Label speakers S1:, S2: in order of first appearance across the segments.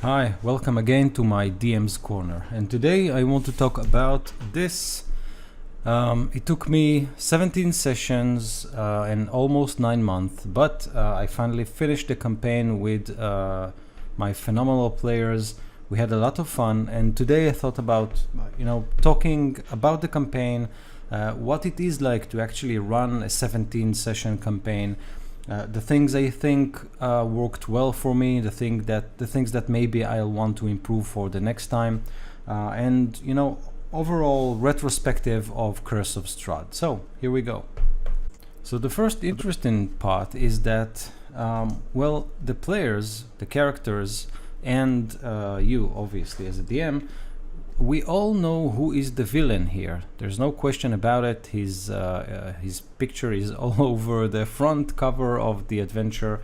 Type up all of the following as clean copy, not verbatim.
S1: Hi, welcome again to my DM's Corner. And today I want to talk about this. It took me 17 sessions and almost 9 months, but I finally finished the campaign with my phenomenal players. We had a lot of fun, and today I thought about, talking about the campaign, what it is like to actually run a 17 session campaign. The things I think worked well for me, the things that maybe I'll want to improve for the next time, and overall retrospective of Curse of Strahd. So here we go. So the first interesting part is that the players, the characters, and you obviously as a DM, we all know who is the villain here. There's no question about it. His picture is all over the front cover of the adventure.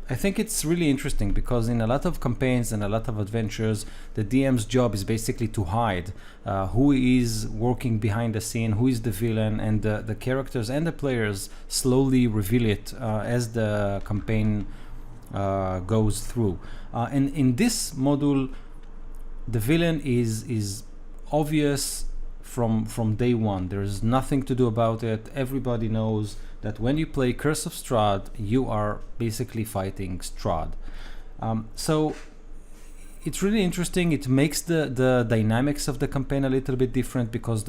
S1: I think it's really interesting because in a lot of campaigns and a lot of adventures, the DM's job is basically to hide who is working behind the scene, who is the villain, and the characters and the players slowly reveal it as the campaign goes through. And in this module, the villain is obvious from day one. There's nothing to do about it. Everybody knows that when you play Curse of Strahd, you are basically fighting Strahd. So it's really interesting. It makes the dynamics of the campaign a little bit different because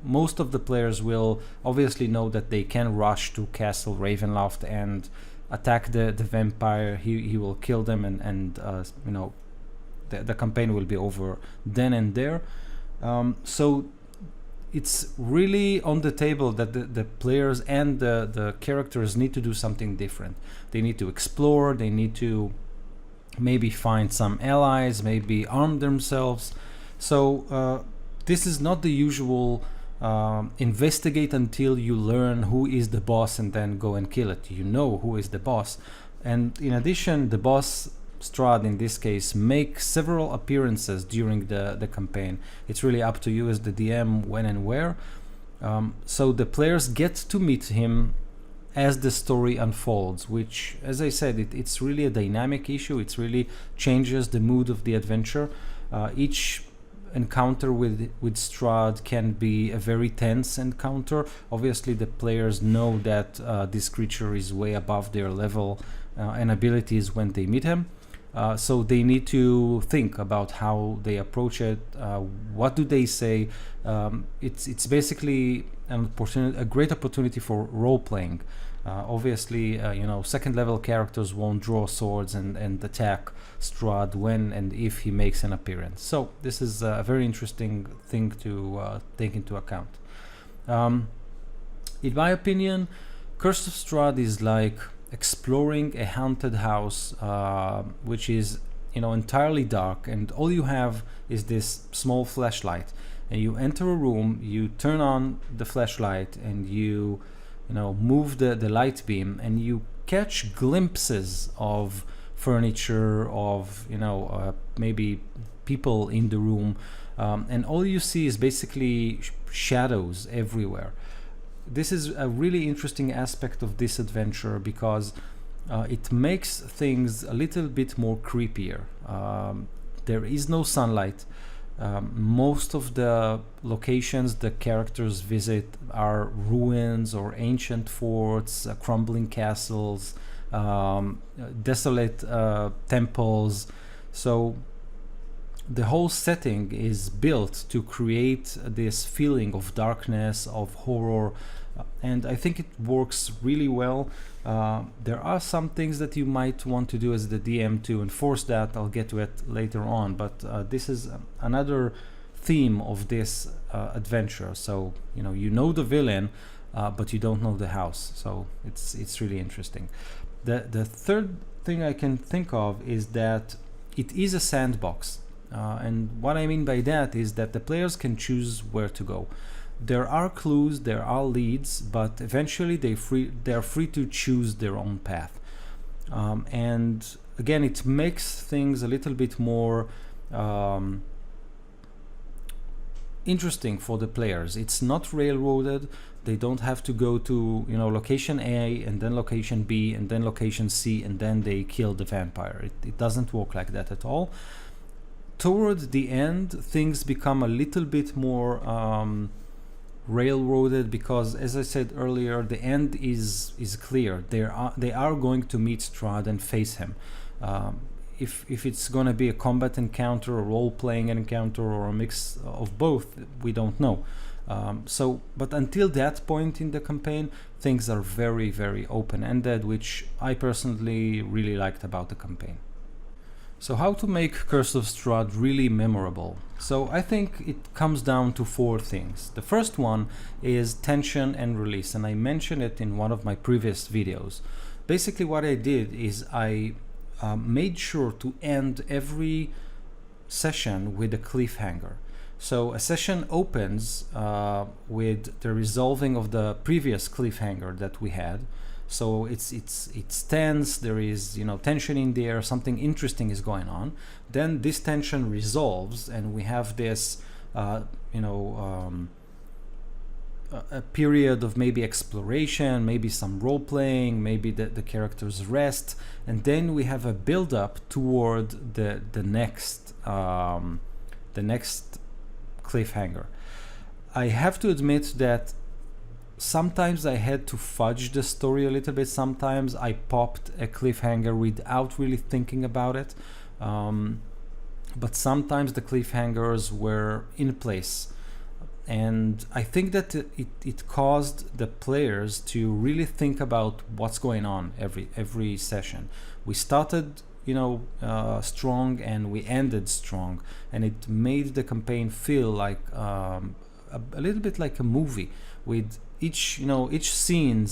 S1: most of the players will obviously know that they can rush to Castle Ravenloft and attack the vampire. He will kill them and the campaign will be over then and there. So it's really on the table that the players and the characters need to do something different. They need to explore, they need to maybe find some allies, maybe arm themselves. So this is not the usual investigate until you learn who is the boss and then go and kill it. You know who is the boss. And in addition, the boss, Strahd in this case, make several appearances during the campaign. It's really up to you as the DM when and where. So the players get to meet him as the story unfolds, which, as I said, it's really a dynamic issue. It really changes the mood of the adventure. Each encounter with Strahd can be a very tense encounter. Obviously the players know that this creature is way above their level and abilities when they meet him. So they need to think about how they approach it. What do they say? It's basically a great opportunity for role playing. Obviously, second level characters won't draw swords and attack Strahd when and if he makes an appearance. So this is a very interesting thing to take into account. In my opinion, Curse of Strahd is like exploring a haunted house, which is entirely dark, and all you have is this small flashlight. And you enter a room, you turn on the flashlight, and you move the light beam, and you catch glimpses of furniture, of maybe people in the room, and all you see is basically shadows everywhere. This is a really interesting aspect of this adventure because it makes things a little bit more creepier. There is no sunlight. Most of the locations the characters visit are ruins or ancient forts, crumbling castles, desolate temples. So the whole setting is built to create this feeling of darkness, of horror, and I think it works really well. There are some things that you might want to do as the DM to enforce that. I'll get to it later on, but this is another theme of this adventure. So you know the villain, but you don't know the house. So it's really interesting. The third thing I can think of is that it is a sandbox. And what I mean by that is that the players can choose where to go. There are clues, there are leads, but eventually they're free to choose their own path. And again, it makes things a little bit more interesting for the players. It's not railroaded. They don't have to go to location A and then location B and then location C and then they kill the vampire. It doesn't work like that at all. toward the end, things become a little bit more railroaded, because, as I said earlier, the end is clear. They are going to meet Strahd and face him. If it's going to be a combat encounter, a role-playing encounter, or a mix of both, we don't know. But until that point in the campaign, things are very, very open-ended, which I personally really liked about the campaign. So how to make Curse of Strahd really memorable? So I think it comes down to 4 things. The first one is tension and release, and I mentioned it in one of my previous videos. Basically what I did is I made sure to end every session with a cliffhanger. So a session opens with the resolving of the previous cliffhanger that we had. So it's tense. There is tension in there. Something interesting is going on. Then this tension resolves, and we have this a period of maybe exploration, maybe some role playing, maybe the characters rest, and then we have a build up toward the next cliffhanger. I have to admit that sometimes I had to fudge the story a little bit. Sometimes I popped a cliffhanger without really thinking about it. But sometimes the cliffhangers were in place. And I think that it caused the players to really think about what's going on every session. We started strong, and we ended strong, and it made the campaign feel like a little bit like a movie, with each scene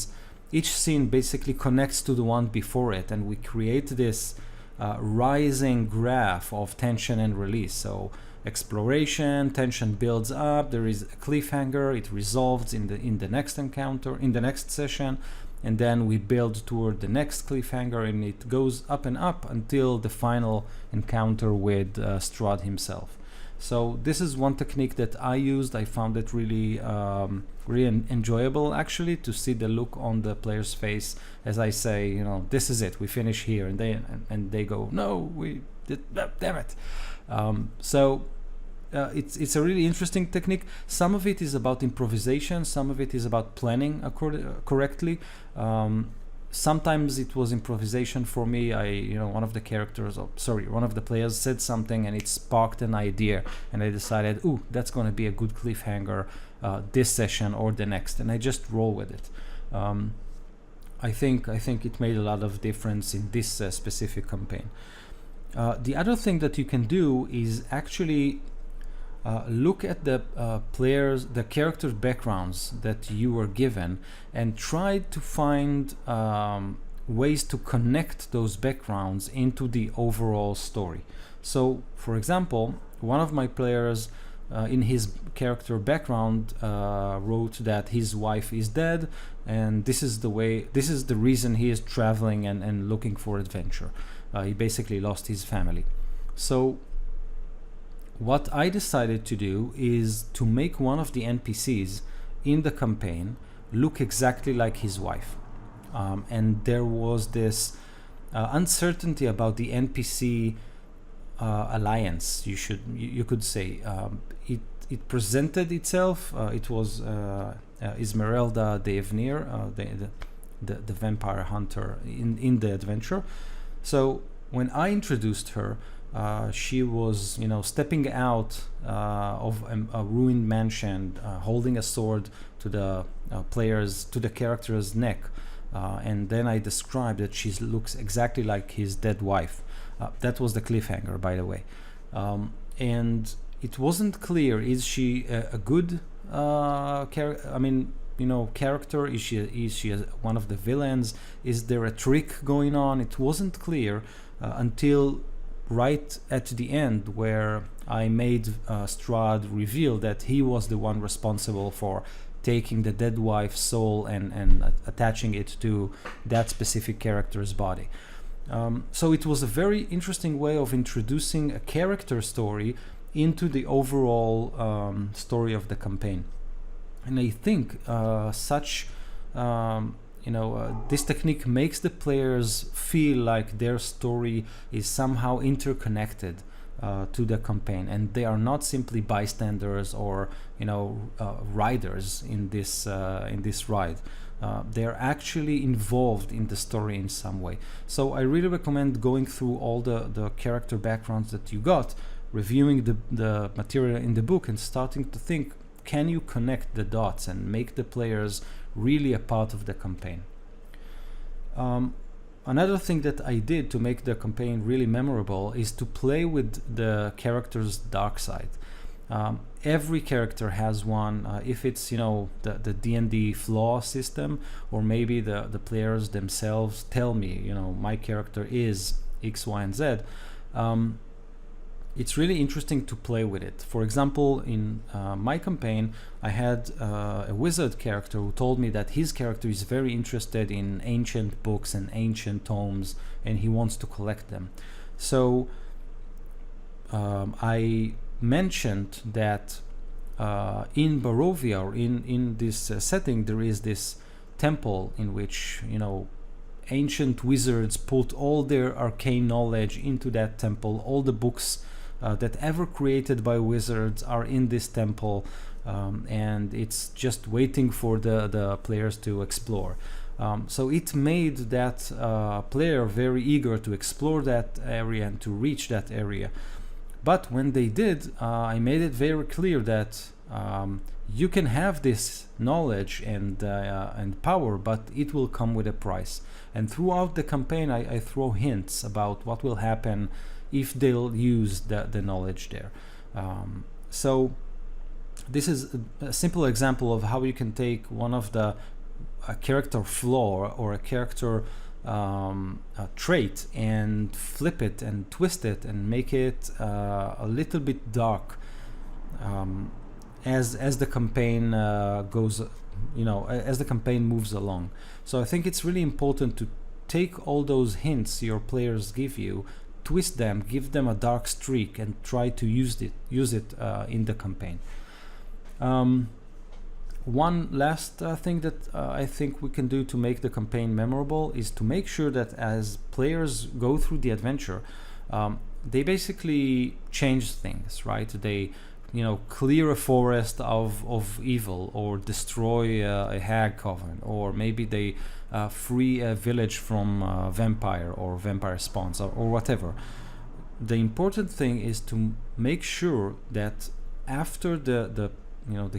S1: basically connects to the one before it, and we create this rising graph of tension and release. So exploration, tension builds up, there is a cliffhanger, it resolves in the next encounter, in the next session, and then we build toward the next cliffhanger, and it goes up and up until the final encounter with Strahd himself. So this is one technique that I used. I found it really enjoyable, actually, to see the look on the player's face as I say, this is it, we finish here, and they go, no, we did, damn it. It's a really interesting technique. Some of it is about improvisation, some of it is about planning correctly. Sometimes it was improvisation for me. One of the players said something, and it sparked an idea, and I decided, that's going to be a good cliffhanger this session or the next, and I just roll with it. I think it made a lot of difference in this specific campaign. The other thing that you can do is actually look at the character backgrounds that you were given, and try to find ways to connect those backgrounds into the overall story. So, for example, one of my players in his character background wrote that his wife is dead, and this is the reason he is traveling and looking for adventure. He basically lost his family. So what I decided to do is to make one of the NPCs in the campaign look exactly like his wife. And there was this uncertainty about the NPC alliance, you could say. It presented itself. It was Esmeralda de Evnir, the vampire hunter in the adventure. So when I introduced her, she was, stepping out of a ruined mansion, holding a sword to the character's neck, and then I described that she looks exactly like his dead wife. That was the cliffhanger, by the way, and it wasn't clear: is she a good character? Is she one of the villains? Is there a trick going on? It wasn't clear until right at the end, where I made Strahd reveal that he was the one responsible for taking the dead wife's soul and attaching it to that specific character's body. So it was a very interesting way of introducing a character story into the overall story of the campaign. And I think this technique makes the players feel like their story is somehow interconnected to the campaign, and they are not simply bystanders or riders in this ride. They're actually involved in the story in some way. So I really recommend going through all the character backgrounds that you got, reviewing the material in the book, and starting to think, can you connect the dots and make the players really a part of the campaign? Another thing that I did to make the campaign really memorable is to play with the character's dark side. Every character has one. If it's the D&D flaw system, or maybe the players themselves tell me, my character is X, Y, and Z. It's really interesting to play with it. For example, in my campaign, I had a wizard character who told me that his character is very interested in ancient books and ancient tomes, and he wants to collect them. So I mentioned that in Barovia, or in this setting, there is this temple in which ancient wizards put all their arcane knowledge into that temple. All the books that ever created by wizards are in this temple, and it's just waiting for the players to explore. So it made that player very eager to explore that area and to reach that area. But when they did, I made it very clear that you can have this knowledge and power, but it will come with a price. And throughout the campaign, I throw hints about what will happen if they'll use the knowledge there. So this is a simple example of how you can take one of a character flaw or a character trait and flip it and twist it and make it a little bit dark as the campaign goes, as the campaign moves along. So I think it's really important to take all those hints your players give you, twist them, give them a dark streak, and try to use it in the campaign. One last thing that I think we can do to make the campaign memorable is to make sure that as players go through the adventure, they basically change things, right? They clear a forest of evil, or destroy a Hag Coffin, or maybe they free a village from vampire or vampire spawns, or whatever. The important thing is to make sure that after the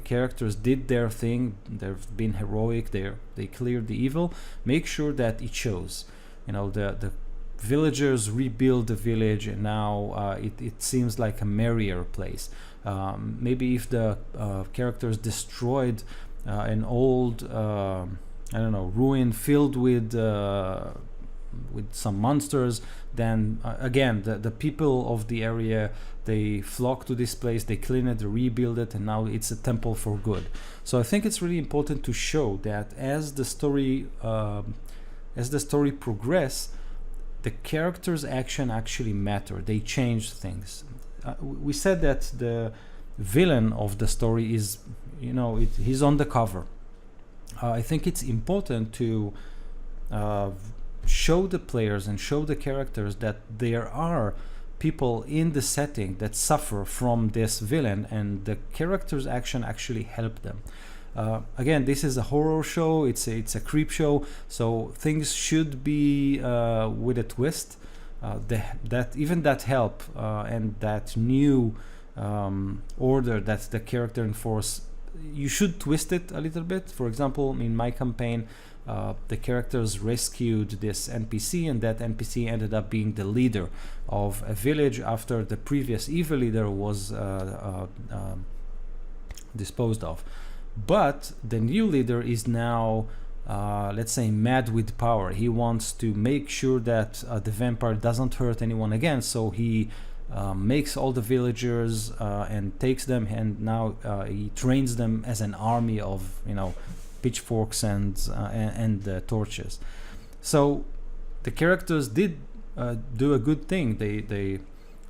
S1: characters did their thing, they've been heroic, they cleared the evil, make sure that it shows. The villagers rebuild the village, and now it seems like a merrier place. Maybe if the characters destroyed an old ruin filled with some monsters, then again the people of the area, they flock to this place, they clean it, they rebuild it, and now it's a temple for good. So I think it's really important to show that as the story progress, the characters' action actually matter. They change things. We said that the villain of the story is, he's on the cover. I think it's important to show the players and show the characters that there are people in the setting that suffer from this villain, and the characters' action actually help them. Again, this is a horror show, it's a creep show, so things should be with a twist. That help and that new order that the character enforce, you should twist it a little bit. For example, in my campaign, the characters rescued this NPC, and that NPC ended up being the leader of a village after the previous evil leader was disposed of. But the new leader is now, let's say, mad with power. He wants to make sure that the vampire doesn't hurt anyone again, so he makes all the villagers and takes them, and now he trains them as an army of pitchforks and torches. So the characters did do a good thing. They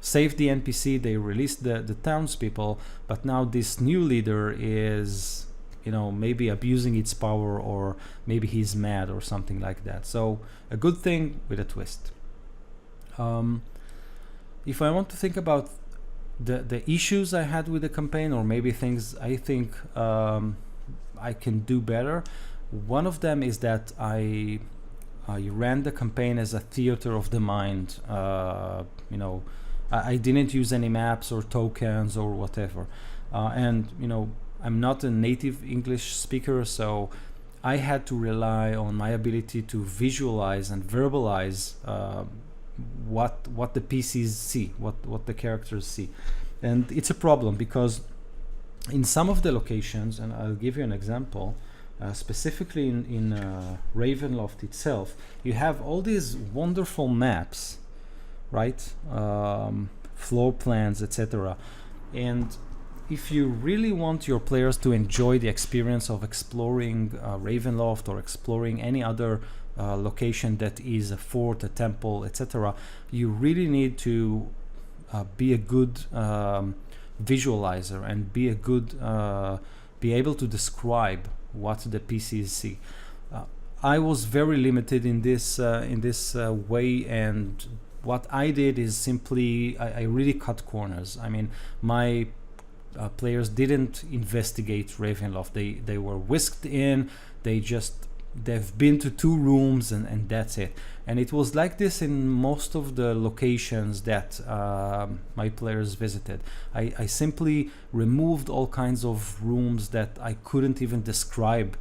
S1: saved the NPC, they released the townspeople, but now this new leader is maybe abusing its power, or maybe he's mad or something like that. So a good thing with a twist. if I want to think about the issues I had with the campaign, or maybe things I think I can do better, one of them is that I ran the campaign as a theater of the mind. I didn't use any maps or tokens or whatever, and I'm not a native English speaker, so I had to rely on my ability to visualize and verbalize what the PCs see, what the characters see. And it's a problem because in some of the locations, and I'll give you an example, specifically in Ravenloft itself, you have all these wonderful maps, right? Floor plans, etc. And if you really want your players to enjoy the experience of exploring Ravenloft or exploring any other location that is a fort, a temple, etc., you really need to be a good visualizer and be able to describe what the PCs see. I was very limited in this way, and what I did is simply I really cut corners. I mean, my players didn't investigate Ravenloft. They were whisked in. They've been to 2 rooms and that's it. And it was like this in most of the locations that my players visited. I simply removed all kinds of rooms that I couldn't even describe,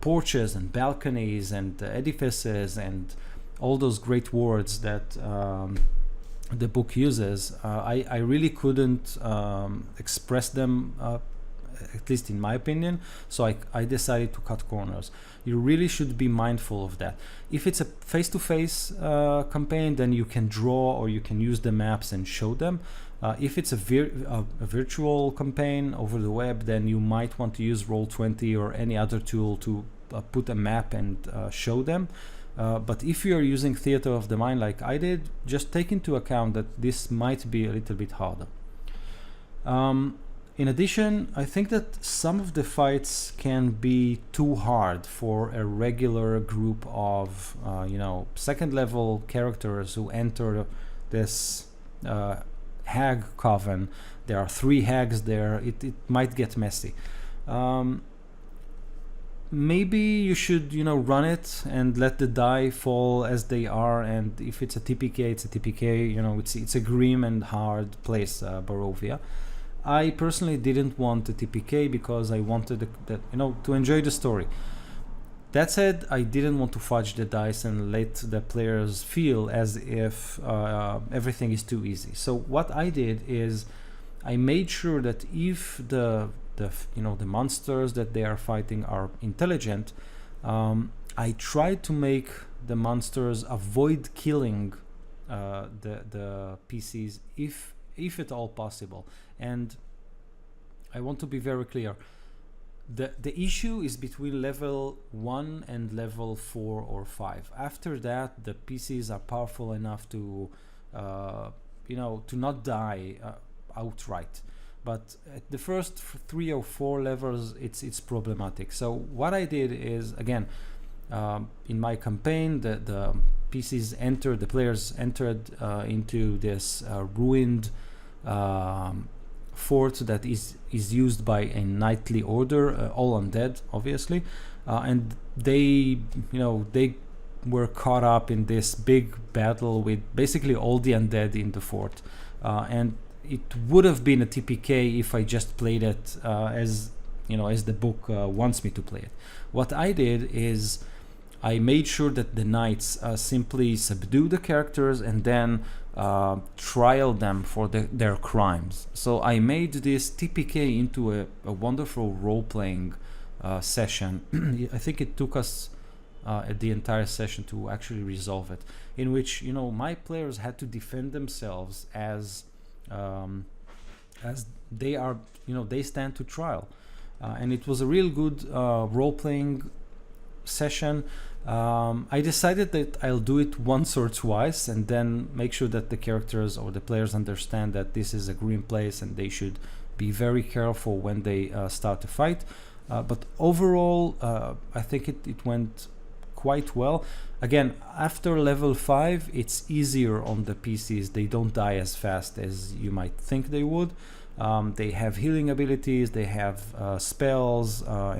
S1: porches and balconies and edifices and all those great words that the book uses. I really couldn't express them, at least in my opinion, so I decided to cut corners. You really should be mindful of that. If it's a face-to-face campaign, then you can draw or you can use the maps and show them. If it's a virtual campaign over the web, then you might want to use Roll20 or any other tool to put a map and show them. But if you're using Theater of the Mind like I did, just take into account that this might be a little bit harder. In addition, I think that some of the fights can be too hard for a regular group of, second level characters who enter this Hag Coffin. There are 3 hags there. It might get messy. Maybe you should, run it and let the die fall as they are. And if it's a TPK, it's a TPK. It's a grim and hard place, Barovia. I personally didn't want a TPK because I wanted to enjoy the story. That said, I didn't want to fudge the dice and let the players feel as if everything is too easy. So what I did is I made sure that if the monsters that they are fighting are intelligent, I tried to make the monsters avoid killing the PCs if at all possible. And I want to be very clear. The issue is between level 1 and level 4 or 5. After that, the PCs are powerful enough to to not die outright. But at the first 3 or 4 levels, it's problematic. So what I did is, again, in my campaign, the players entered into this ruined fort that is used by a knightly order, all undead, obviously, and they were caught up in this big battle with basically all the undead in the fort, and it would have been a TPK if I just played it as the book wants me to play it. What I did is I made sure that the knights simply subdue the characters and then trial them for their crimes. So I made this TPK into a wonderful role-playing session. I think it took us the entire session to actually resolve it, in which my players had to defend themselves as they are they stand to trial, and it was a real good role-playing session. I decided that I'll do it once or twice and then make sure that the characters or the players understand that this is a grim place and they should be very careful when they start a fight. But overall, I think it went quite well. Again, after level 5, it's easier on the PCs. They don't die as fast as you might think they would. They have healing abilities, they have spells,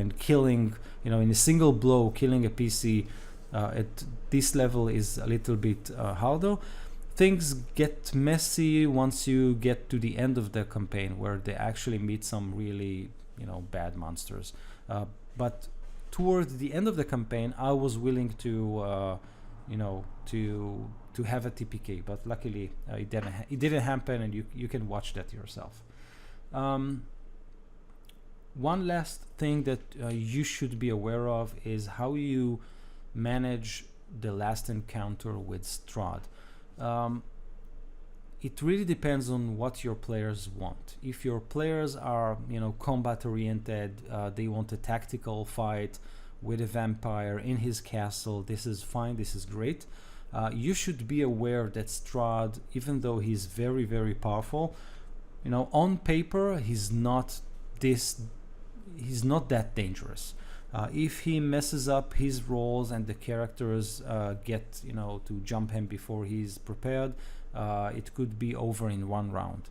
S1: and killing, in a single blow, killing a PC at this level is a little bit harder. Things get messy once you get to the end of the campaign, where they actually meet some really, bad monsters. But towards the end of the campaign, I was willing to, to have a TPK. But luckily, it didn't happen, and you can watch that yourself. One last thing that you should be aware of is how you manage the last encounter with Strahd. It really depends on what your players want. If your players are, combat oriented, they want a tactical fight with a vampire in his castle, this is fine, this is great. You should be aware that Strahd, even though he's very, very powerful, on paper, he's not that dangerous. If he messes up his rolls and the characters get, to jump him before he's prepared, it could be over in one round.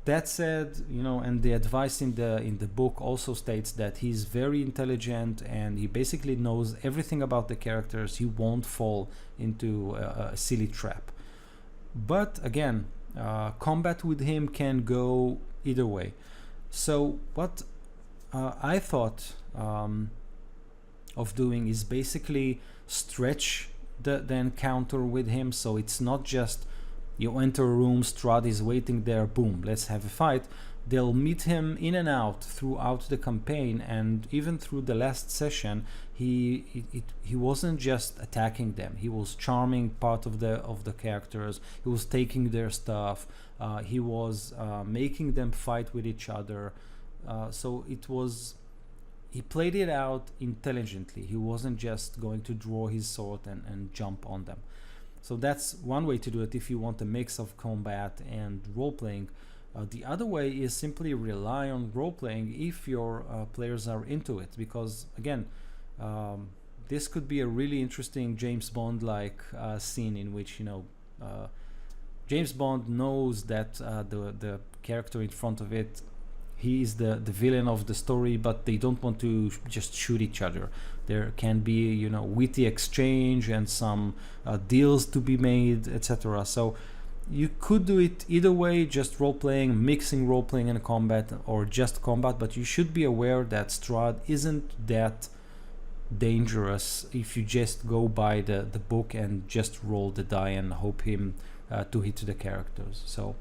S1: That said, and the advice in the book also states that he's very intelligent and he basically knows everything about the characters. He won't fall into a silly trap. But again, combat with him can go either way. So what I thought of doing is basically stretch the encounter with him, so it's not just you enter a room, Strahd is waiting there, boom, let's have a fight. They'll meet him in and out throughout the campaign, and even through the last session, he wasn't just attacking them. He was charming part of the characters. He was taking their stuff. He was making them fight with each other. So he played it out intelligently. He wasn't just going to draw his sword and jump on them. So that's one way to do it if you want a mix of combat and role-playing. The other way is simply rely on role-playing if your players are into it, because again, this could be a really interesting James Bond-like scene in which James Bond knows that the character in front of it, he is the villain of the story, but they don't want to just shoot each other. There can be witty exchange and some deals to be made, etc. So you could do it either way, just role-playing, mixing role-playing and combat, or just combat, but you should be aware that Strahd isn't that dangerous if you just go by the book and just roll the die and hope him to hit the characters. So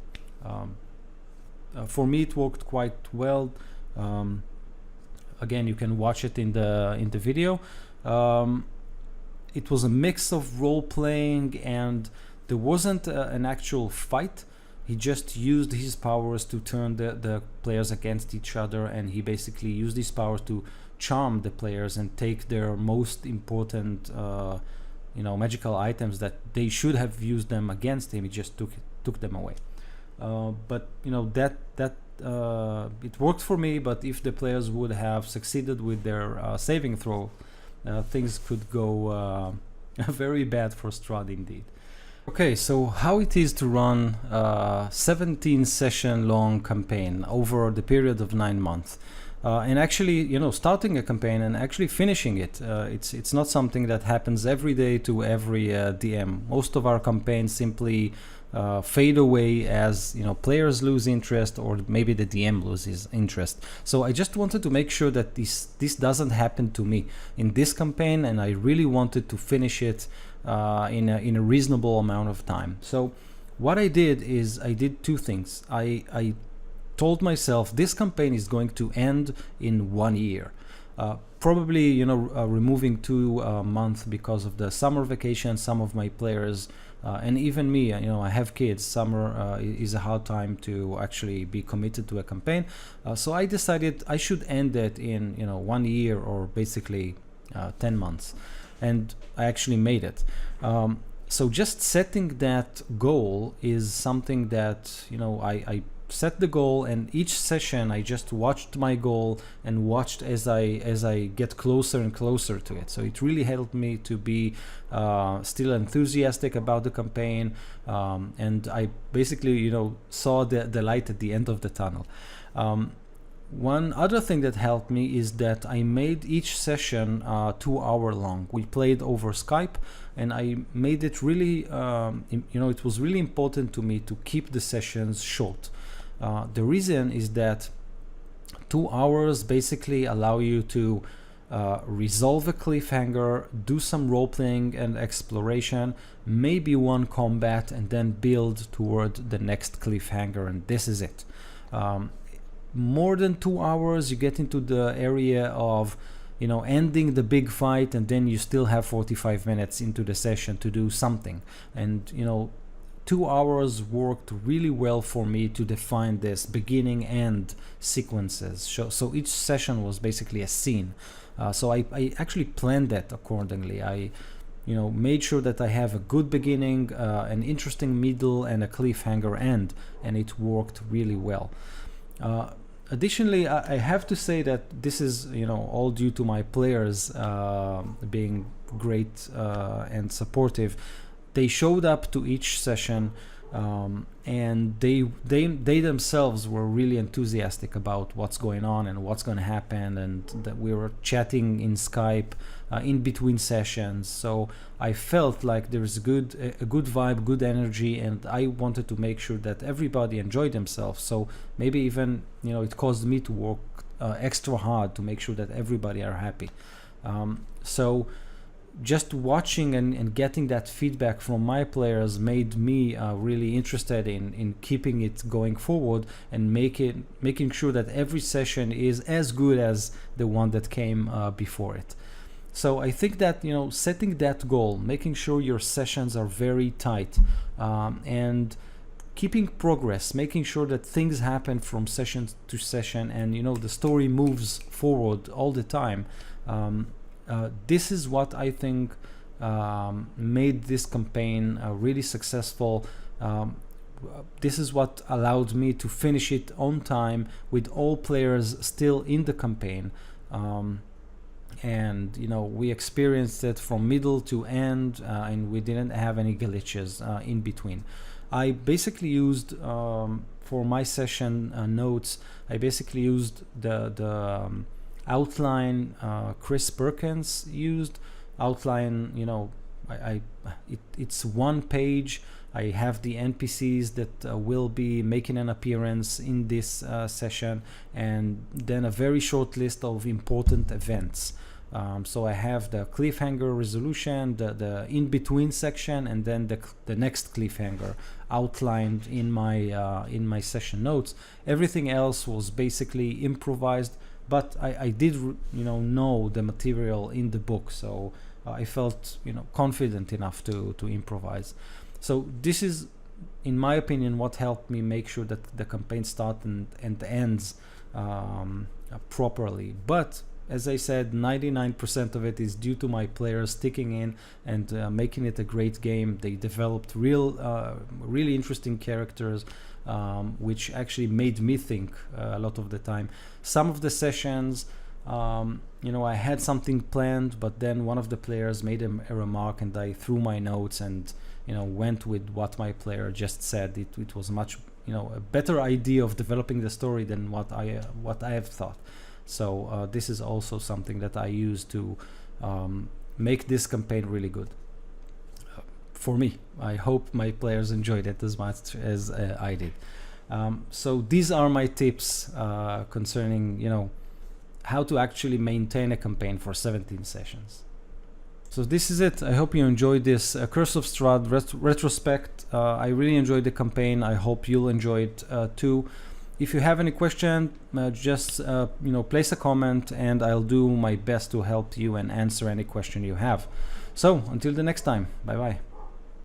S1: for me it worked quite well. Again, you can watch it in the video. It was a mix of role-playing, and there wasn't an actual fight. He just used his powers to turn the players against each other, and he basically used his powers to charm the players and take their most important magical items that they should have used them against him. He just took them away. But that it worked for me. But if the players would have succeeded with their saving throw, things could go very bad for Strahd indeed. Okay, so how it is to run a 17 session long campaign over the period of 9 months. And actually, starting a campaign and actually finishing it, it's not something that happens every day to every DM. Most of our campaigns simply fade away as players lose interest, or maybe the DM loses interest. So I just wanted to make sure that this doesn't happen to me in this campaign, and I really wanted to finish it in a reasonable amount of time. So what I did is I did two things. I told myself this campaign is going to end in 1 year. Probably removing 2 months because of the summer vacation. Some of my players and even me, I have kids. Summer is a hard time to actually be committed to a campaign. So I decided I should end it in 1 year, or basically 10 months. And I actually made it. So just setting that goal is something that I set the goal, and each session I just watched my goal and watched as I get closer and closer to it. So it really helped me to be still enthusiastic about the campaign, and I basically saw the light at the end of the tunnel. One other thing that helped me is that I made each session 2 hour long. We played over Skype, and I made it really, it was really important to me to keep the sessions short. The reason is that 2 hours basically allow you to resolve a cliffhanger, do some role playing and exploration, maybe one combat, and then build toward the next cliffhanger, and this is it. More than 2 hours, you get into the area of ending the big fight, and then you still have 45 minutes into the session to do something. And 2 hours worked really well for me to define this beginning end sequences. So each session was basically a scene. So I actually planned that accordingly. I made sure that I have a good beginning, an interesting middle, and a cliffhanger end, and it worked really well. Additionally, I have to say that this is all due to my players being great and supportive. They showed up to each session, and they themselves were really enthusiastic about what's going on and what's going to happen, and that we were chatting in Skype in between sessions. So I felt like there's a good vibe, good energy, and I wanted to make sure that everybody enjoyed themselves. So maybe even it caused me to work extra hard to make sure that everybody are happy. So just watching and getting that feedback from my players made me really interested in keeping it going forward and making sure that every session is as good as the one that came before it. So I think that setting that goal, making sure your sessions are very tight, and keeping progress, making sure that things happen from session to session, and the story moves forward all the time. This is what I think made this campaign really successful. This is what allowed me to finish it on time with all players still in the campaign. And we experienced it from middle to end, and we didn't have any glitches in between. I basically used for my session notes, I basically used the outline Chris Perkins used. Outline, it's one page. I have the NPCs that will be making an appearance in this session, and then a very short list of important events. So I have the cliffhanger resolution, the in-between section, and then the next cliffhanger outlined in my session notes. Everything else was basically improvised, but I did know the material in the book, so I felt confident enough to improvise. So this is, in my opinion, what helped me make sure that the campaign starts and ends properly. But as I said, 99% of it is due to my players sticking in and making it a great game. They developed really interesting characters, which actually made me think a lot of the time. Some of the sessions, I had something planned, but then one of the players made a remark, and I threw my notes and went with what my player just said. It was much a better idea of developing the story than what I have thought. So this is also something that I use to make this campaign really good for me. I hope my players enjoyed it as much as I did. So these are my tips concerning how to actually maintain a campaign for 17 sessions. So this is it. I hope you enjoyed this Curse of Strahd retrospect. I really enjoyed the campaign. I hope you'll enjoy it too. If you have any question, just place a comment, and I'll do my best to help you and answer any question you have. So until the next time, bye bye.